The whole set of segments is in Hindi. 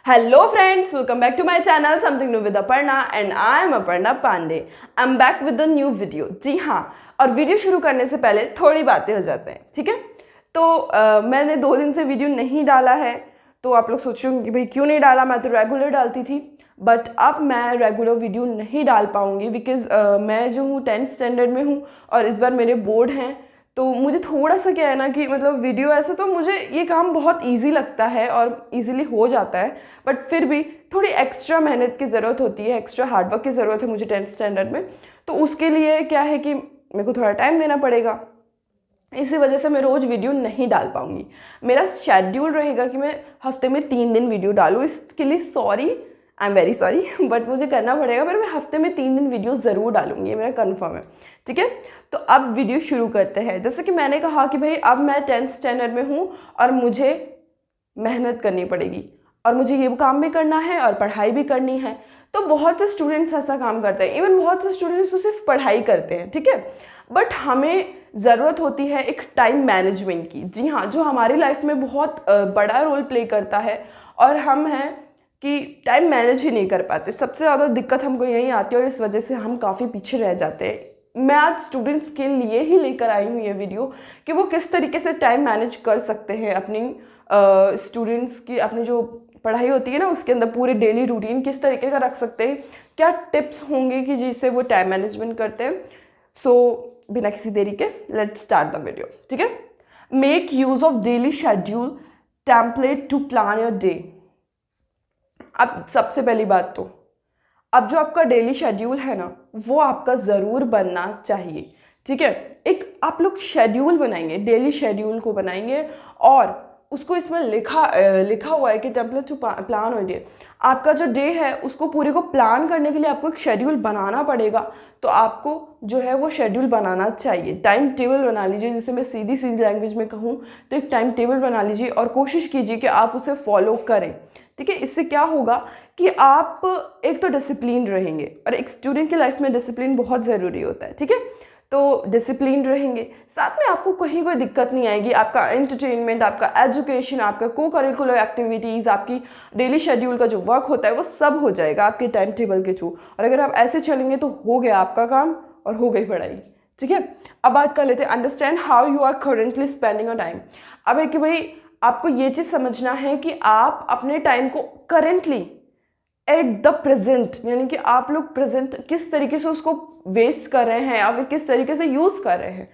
Hello friends, welcome back to my channel Something New with Aparna and I am Aparna Pandey. I'm back with a new video. जी हाँ, और वीडियो शुरू करने से पहले थोड़ी बातें हो जाते हैं, ठीक है। तो मैंने 2 दिन से वीडियो नहीं डाला है, तो आप लोग सोच रहे होंगे कि भाई क्यों नहीं डाला, मैं तो रेगुलर डालती थी। बट अब मैं रेगुलर वीडियो नहीं डाल पाऊँगी बिकॉज़ मैं जो हूँ 10th स्टैंडर्ड में हूँ और इस बार मेरे बोर्ड हैं। तो मुझे थोड़ा सा क्या है ना कि मतलब वीडियो ऐसे तो मुझे ये काम बहुत इजी लगता है और इजीली हो जाता है, बट फिर भी थोड़ी एक्स्ट्रा मेहनत की ज़रूरत होती है, एक्स्ट्रा हार्डवर्क की ज़रूरत है मुझे 10th स्टैंडर्ड में। तो उसके लिए क्या है कि मेरे को थोड़ा टाइम देना पड़ेगा, इसी वजह से मैं रोज़ वीडियो नहीं डाल पाऊँगी। मेरा शेड्यूल रहेगा कि मैं हफ्ते में 3 दिन वीडियो डालूँ। इसके लिए sorry, I am very sorry, but मुझे करना पड़ेगा। पर मैं हफ्ते में 3 दिन वीडियो ज़रूर डालूंगी, ये मेरा कन्फर्म है, ठीक है। तो अब वीडियो शुरू करते हैं। जैसे कि मैंने कहा कि भाई अब मैं 10th स्टैंडर्ड में हूँ और मुझे मेहनत करनी पड़ेगी और मुझे ये काम भी करना है और पढ़ाई भी करनी है। तो बहुत से स्टूडेंट्स ऐसा काम करते हैं, इवन बहुत से स्टूडेंट्स तो सिर्फ पढ़ाई करते हैं, ठीक है। बट हमें ज़रूरत होती है एक टाइम मैनेजमेंट की, जी हाँ, जो हमारी लाइफ में बहुत बड़ा रोल प्ले करता है। और हम हैं कि टाइम मैनेज ही नहीं कर पाते। सबसे ज़्यादा दिक्कत हमको यही आती है और इस वजह से हम काफ़ी पीछे रह जाते हैं। मैं आज स्टूडेंट्स के लिए ही लेकर आई हूँ ये वीडियो कि वो किस तरीके से टाइम मैनेज कर सकते हैं अपनी स्टूडेंट्स की, अपनी जो पढ़ाई होती है ना उसके अंदर पूरे डेली रूटीन किस तरीके का रख सकते हैं, क्या टिप्स होंगे कि जिससे वो टाइम मैनेजमेंट करते हैं। सो बिना किसी देरी के लेट्स स्टार्ट द वीडियो, ठीक है। Make use of daily schedule template to plan your day. अब सबसे पहली बात तो अब जो आपका डेली शेड्यूल है ना वो आपका ज़रूर बनना चाहिए, ठीक है। एक आप लोग शेड्यूल बनाएंगे, डेली शेड्यूल को बनाएंगे और उसको इसमें लिखा हुआ है कि टेम्पलेट टू प्लान और डे। आपका जो डे है उसको पूरे को प्लान करने के लिए आपको एक शेड्यूल बनाना पड़ेगा। तो आपको जो है वो शेड्यूल बनाना चाहिए, टाइम टेबल बना लीजिए। जैसे मैं सीधी लैंग्वेज में कहूँ तो एक टाइम टेबल बना लीजिए और कोशिश कीजिए कि आप उसे फॉलो करें, ठीक है। इससे क्या होगा कि आप एक तो डिसिप्लिन रहेंगे और एक स्टूडेंट की लाइफ में डिसिप्लिन बहुत ज़रूरी होता है, ठीक है। तो डिसिप्लिन रहेंगे, साथ में आपको कहीं कोई दिक्कत नहीं आएगी। आपका एंटरटेनमेंट, आपका एजुकेशन, आपका को करिकुलर एक्टिविटीज़, आपकी डेली शेड्यूल का जो वर्क होता है वो सब हो जाएगा आपके टाइम टेबल के थ्रू। और अगर आप ऐसे चलेंगे तो हो गया आपका काम और हो गई पढ़ाई, ठीक है। अब बात कर लेते हैं understand how you are currently spending your time. अब है कि भाई आपको ये चीज़ समझना है कि आप अपने टाइम को करेंटली एट द प्रेजेंट, यानी कि आप लोग प्रेजेंट किस तरीके से उसको वेस्ट कर रहे हैं या फिर किस तरीके से यूज़ कर रहे हैं।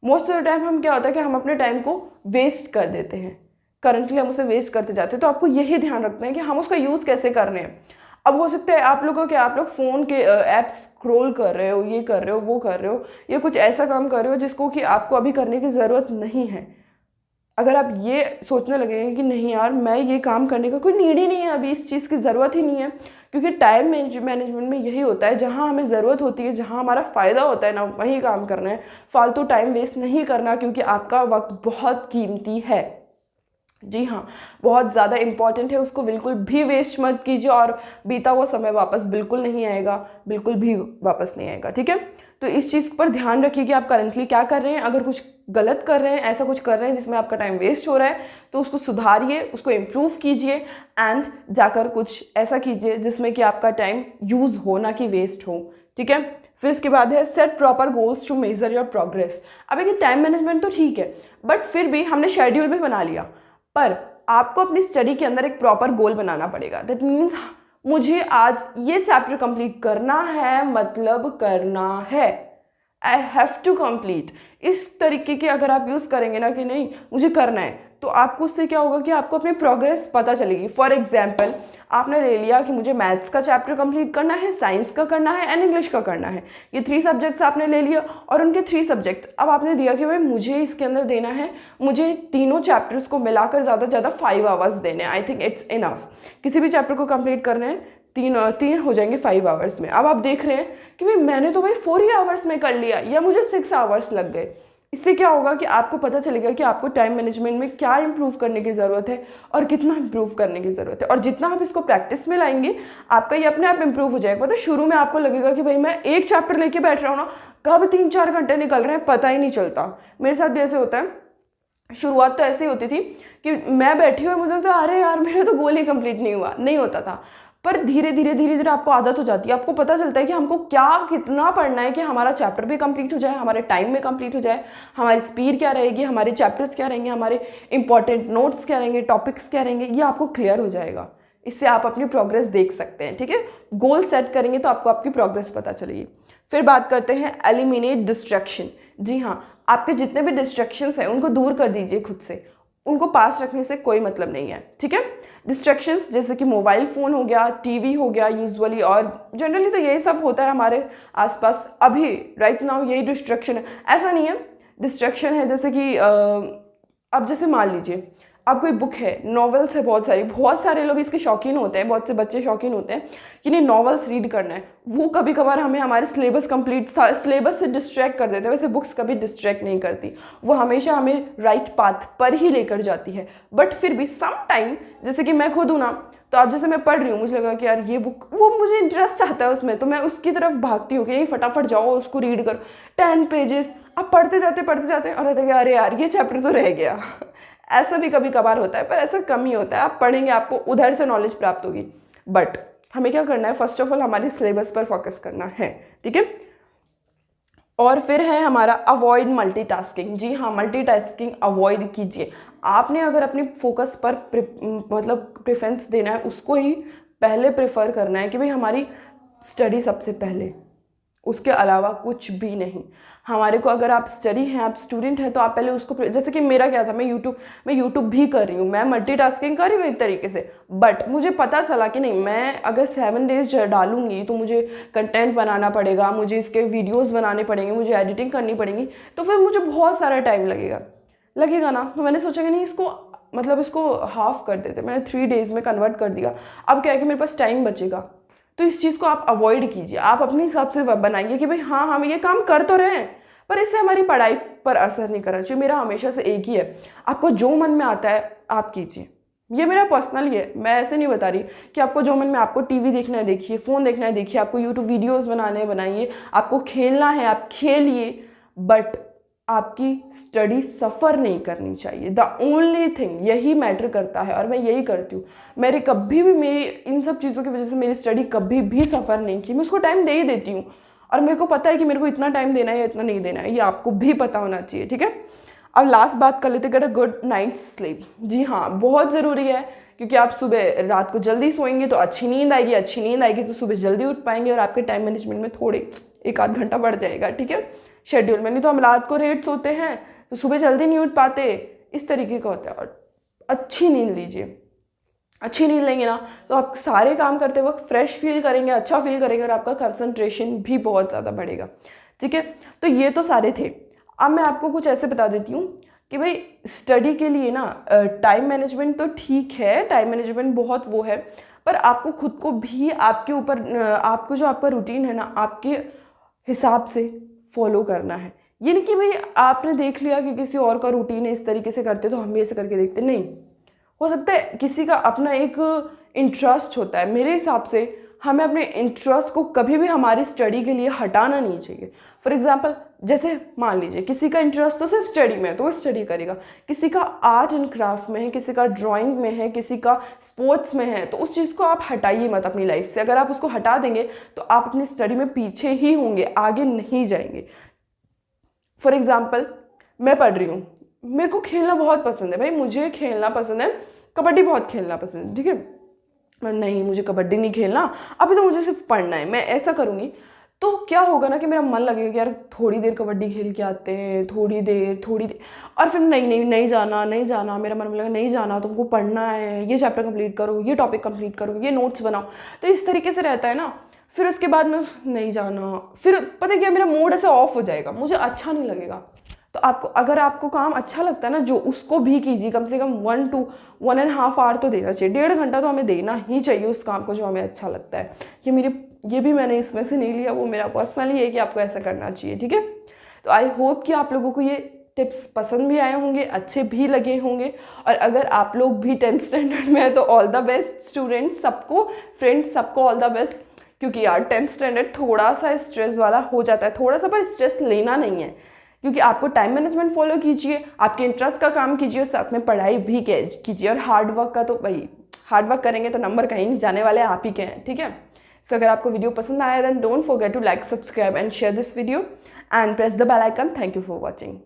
मोस्ट ऑफ द टाइम हम क्या होता है कि हम अपने टाइम को वेस्ट कर देते हैं, करंटली हम उसे वेस्ट करते जाते हैं। तो आपको यही ध्यान रखना है कि हम उसका यूज़ कैसे कर रहे हैं। अब हो सकता है आप लोगों के आप लोग फ़ोन के ऐप्स स्क्रॉल कर रहे हो, ये कर रहे हो, वो कर रहे हो, या कुछ ऐसा काम कर रहे हो जिसको कि आपको अभी करने की ज़रूरत नहीं है। अगर आप ये सोचने लगेंगे कि नहीं यार मैं ये काम करने का कोई नीड ही नहीं है, अभी इस चीज़ की ज़रूरत ही नहीं है, क्योंकि टाइम मैनेजमेंट में यही होता है, जहाँ हमें ज़रूरत होती है, जहाँ हमारा फ़ायदा होता है ना वही काम करना है, फालतू टाइम वेस्ट नहीं करना, क्योंकि आपका वक्त बहुत कीमती है। जी हाँ, बहुत ज़्यादा इम्पॉर्टेंट है, उसको बिल्कुल भी वेस्ट मत कीजिए और बीता हुआ समय वापस बिल्कुल नहीं आएगा, बिल्कुल भी वापस नहीं आएगा, ठीक है। तो इस चीज़ पर ध्यान रखिए कि आप करंटली क्या कर रहे हैं। अगर कुछ गलत कर रहे हैं, ऐसा कुछ कर रहे हैं जिसमें आपका टाइम वेस्ट हो रहा है, तो उसको सुधारिए, उसको इम्प्रूव कीजिए एंड जाकर कुछ ऐसा कीजिए जिसमें कि आपका टाइम यूज़ हो ना कि वेस्ट हो, ठीक है। फिर इसके बाद है set proper goals to measure your progress. अब एक टाइम मैनेजमेंट तो ठीक है, बट फिर भी हमने शेड्यूल भी बना लिया, पर आपको अपनी स्टडी के अंदर एक प्रॉपर गोल बनाना पड़ेगा। दैट मीन्स मुझे आज ये चैप्टर कंप्लीट करना है, मतलब करना है, आई हैव टू कंप्लीट। इस तरीके के अगर आप यूज़ करेंगे ना कि नहीं मुझे करना है, तो आपको उससे क्या होगा कि आपको अपनी प्रोग्रेस पता चलेगी। फॉर एग्जाम्पल आपने ले लिया कि मुझे मैथ्स का चैप्टर कंप्लीट करना है, साइंस का करना है एंड इंग्लिश का करना है। ये 3 सब्जेक्ट्स आपने ले लिया और उनके 3 सब्जेक्ट्स अब आपने दिया कि भाई मुझे इसके अंदर देना है, मुझे तीनों चैप्टर्स को मिलाकर ज़्यादा से ज़्यादा 5 आवर्स देने हैं। I think it's enough. किसी भी चैप्टर को कंप्लीट करने हैं, तीन हो जाएंगे 5 आवर्स में। अब आप देख रहे हैं कि भाई मैंने तो भाई 4 ही आवर्स में कर लिया या मुझे 6 आवर्स लग गए। इससे क्या होगा कि आपको पता चलेगा कि आपको टाइम मैनेजमेंट में क्या इंप्रूव करने की ज़रूरत है और कितना इंप्रूव करने की ज़रूरत है। और जितना आप इसको प्रैक्टिस में लाएंगे आपका ये अपने आप इंप्रूव हो जाएगा। पता शुरू में आपको लगेगा कि भाई मैं एक चैप्टर लेके बैठ रहा हूँ ना, कब 3-4 घंटे निकल रहे हैं पता ही नहीं चलता। मेरे साथ भी ऐसे होता है। शुरुआत तो ऐसे ही होती थी कि मैं बैठी हुई मुझे लगता अरे यार मेरा तो गोल ही कंप्लीट नहीं हुआ, नहीं होता था। पर धीरे धीरे आपको आदत हो जाती है, आपको पता चलता है कि हमको क्या कितना पढ़ना है कि हमारा चैप्टर भी कंप्लीट हो जाए, हमारे टाइम में कंप्लीट हो जाए, हमारी स्पीड क्या रहेगी, हमारे चैप्टर्स क्या रहेंगे, हमारे इंपॉर्टेंट नोट्स क्या रहेंगे, टॉपिक्स क्या रहेंगे, ये आपको क्लियर हो जाएगा। इससे आप अपनी प्रोग्रेस देख सकते हैं। ठीक है, गोल सेट करेंगे तो आपको आपकी प्रोग्रेस पता चलेगी। फिर बात करते हैं एलिमिनेट डिस्ट्रैक्शन। जी हाँ, आपके जितने भी डिस्ट्रैक्शंस हैं उनको दूर कर दीजिए खुद से, उनको पास रखने से कोई मतलब नहीं है। ठीक है, डिस्ट्रैक्शंस जैसे कि मोबाइल फ़ोन हो गया, टीवी हो गया यूजुअली, और जनरली तो यही सब होता है हमारे आसपास अभी राइट नाउ, यही डिस्ट्रैक्शन है। ऐसा नहीं है, डिस्ट्रैक्शन है जैसे कि अब जैसे मान लीजिए अब कोई बुक है, नॉवेल्स है बहुत सारे लोग इसके शौकीन होते हैं, बहुत से बच्चे शौकीन होते हैं कि नहीं नॉवेल्स रीड करना है। वो कभी कभार हमें हमारे सिलेबस से डिस्ट्रैक्ट कर देते हैं। वैसे बुक्स कभी डिस्ट्रैक्ट नहीं करती, वो हमेशा हमें राइट पाथ पर ही लेकर जाती है। बट फिर भी सम टाइम, जैसे कि मैं खुद हूँ ना, तो अब जैसे मैं पढ़ रही हूँ, मुझे लगा कि यार ये बुक, वो मुझे इंटरेस्ट आता है उसमें, तो मैं उसकी तरफ भागती हूँ कि नहीं फटाफट जाओ उसको रीड करो 10 पेजेस। अब पढ़ते जाते और रहते कि अरे यार ये चैप्टर तो रह गया। ऐसा भी कभी कभार होता है, पर ऐसा कम ही होता है। आप पढ़ेंगे आपको उधर से नॉलेज प्राप्त होगी, बट हमें क्या करना है, फर्स्ट ऑफ ऑल हमारे सिलेबस पर फोकस करना है। ठीक है, और फिर है हमारा अवॉइड मल्टीटास्किंग। जी हाँ, मल्टीटास्किंग अवॉइड कीजिए। आपने अगर अपनी फोकस पर मतलब प्रेफरेंस देना है, उसको ही पहले प्रेफर करना है कि भाई हमारी स्टडी सबसे पहले, उसके अलावा कुछ भी नहीं। हमारे को अगर आप स्टडी हैं, आप स्टूडेंट हैं, तो आप पहले उसको, जैसे कि मेरा क्या था, मैं यूट्यूब भी कर रही हूँ, मैं मल्टीटास्किंग कर रही हूँ एक तरीके से। बट मुझे पता चला कि नहीं, मैं अगर 7 डेज डालूंगी तो मुझे कंटेंट बनाना पड़ेगा, मुझे इसके वीडियोज़ बनाने पड़ेंगे, मुझे एडिटिंग करनी पड़ेगी, तो फिर मुझे बहुत सारा टाइम लगेगा ना। तो मैंने सोचा कि नहीं इसको हाफ कर देते, मैंने 3 डेज़ में कन्वर्ट कर दिया। अब क्या है कि मेरे पास टाइम बचेगा, तो इस चीज़ को आप अवॉइड कीजिए। आप अपने हिसाब से बनाइए कि भाई हाँ हम ये काम कर तो रहे हैं, पर इससे हमारी पढ़ाई पर असर नहीं करना चाहिए। मेरा हमेशा से एक ही है, आपको जो मन में आता है आप कीजिए। ये मेरा पर्सनल ही है, मैं ऐसे नहीं बता रही कि आपको जो मन में, आपको टीवी देखना है देखिए, फ़ोन देखना है देखिए, आपको यूट्यूब वीडियोज़ बनाने हैं बनाइए, आपको खेलना है आप खेलिए, बट आपकी स्टडी सफ़र नहीं करनी चाहिए। द ओनली थिंग, यही मैटर करता है, और मैं यही करती हूँ। मेरी इन सब चीज़ों की वजह से मेरी स्टडी कभी भी सफ़र नहीं की। मैं उसको टाइम दे ही देती हूँ, और मेरे को पता है कि मेरे को इतना टाइम देना है या इतना नहीं देना है, ये आपको भी पता होना चाहिए। ठीक है, अब लास्ट बात कर लेते हैं, get a good night sleep. जी हाँ, बहुत ज़रूरी है, क्योंकि आप सुबह रात को जल्दी सोएंगे तो अच्छी नींद आएगी तो सुबह जल्दी उठ पाएंगे, और आपके टाइम मैनेजमेंट में थोड़े 1-8 घंटा बढ़ जाएगा। ठीक है, शेड्यूल में। नहीं तो हम रात को लेट सोते हैं तो सुबह जल्दी नहीं उठ पाते, इस तरीके का होता है। और अच्छी नींद लीजिए, अच्छी नींद लेंगे ना तो आप सारे काम करते वक्त फ्रेश फील करेंगे, अच्छा फील करेंगे, और आपका कंसंट्रेशन भी बहुत ज़्यादा बढ़ेगा। ठीक है, तो ये तो सारे थे। अब मैं आपको कुछ ऐसे बता देती हूँ कि भाई स्टडी के लिए ना टाइम मैनेजमेंट तो ठीक है, टाइम मैनेजमेंट बहुत वो है, पर आपको खुद को भी आपके ऊपर आपको जो आपका रूटीन है ना, आपके हिसाब से फॉलो करना है। ये नहीं कि भाई आपने देख लिया कि किसी और का रूटीन है, इस तरीके से करते तो हम भी ऐसे करके देखते, नहीं। हो सकता है किसी का अपना एक इंटरेस्ट होता है। मेरे हिसाब से हमें अपने इंटरेस्ट को कभी भी हमारी स्टडी के लिए हटाना नहीं चाहिए। फॉर एग्जांपल, जैसे मान लीजिए किसी का इंटरेस्ट तो सिर्फ स्टडी में है तो वो स्टडी करेगा, किसी का आर्ट एंड क्राफ्ट में है, किसी का ड्राइंग में है, किसी का स्पोर्ट्स में है, तो उस चीज़ को आप हटाइए मत अपनी लाइफ से। अगर आप उसको हटा देंगे तो आप अपनी स्टडी में पीछे ही होंगे, आगे नहीं जाएंगे। फॉर एग्जाम्पल, मैं पढ़ रही हूँ, मेरे को खेलना बहुत पसंद है, भाई मुझे खेलना पसंद है, कबड्डी बहुत खेलना पसंद है। ठीक है, नहीं मुझे कबड्डी नहीं खेलना, अभी तो मुझे सिर्फ पढ़ना है, मैं ऐसा करूँगी तो क्या होगा ना कि मेरा मन लगेगा कि यार थोड़ी देर कबड्डी खेल के आते हैं, थोड़ी देर, और फिर नहीं जाना, मेरा मन लगा नहीं जाना, तुमको पढ़ना है, ये चैप्टर कंप्लीट करो, ये टॉपिक कंप्लीट करो, ये नोट्स बनाओ। तो इस तरीके से रहता है ना, फिर उसके बाद में नहीं जाना, फिर पता है क्या, मेरा मूड ऐसे ऑफ हो जाएगा, मुझे अच्छा नहीं लगेगा। तो आपको, अगर आपको काम अच्छा लगता है ना, जो उसको भी कीजिए, कम से कम 1 to 1.5 आवर तो देना चाहिए, 1.5 घंटा तो हमें देना ही चाहिए उस काम को जो हमें अच्छा लगता है। ये भी मैंने इसमें से नहीं लिया, वो मेरा पर्सनली है कि आपको ऐसा करना चाहिए। ठीक है, तो आई होप कि आप लोगों को ये टिप्स पसंद भी आए होंगे, अच्छे भी लगे होंगे। और अगर आप लोग भी 10th स्टैंडर्ड में है तो ऑल द बेस्ट स्टूडेंट्स, सबको फ्रेंड्स सबको ऑल द बेस्ट। क्योंकि यार 10th स्टैंडर्ड थोड़ा सा स्ट्रेस वाला हो जाता है, थोड़ा सा, पर स्ट्रेस लेना नहीं है। क्योंकि आपको टाइम मैनेजमेंट फॉलो कीजिए, आपके इंटरेस्ट का काम कीजिए और साथ में पढ़ाई भी कीजिए। और हार्ड वर्क का तो भाई हार्ड वर्क करेंगे तो नंबर कहीं नहीं जाने वाले, आप ही के हैं, ठीक है। सो अगर आपको वीडियो पसंद आया then don't forget to like, subscribe and share this video and press the bell icon. Thank you for watching.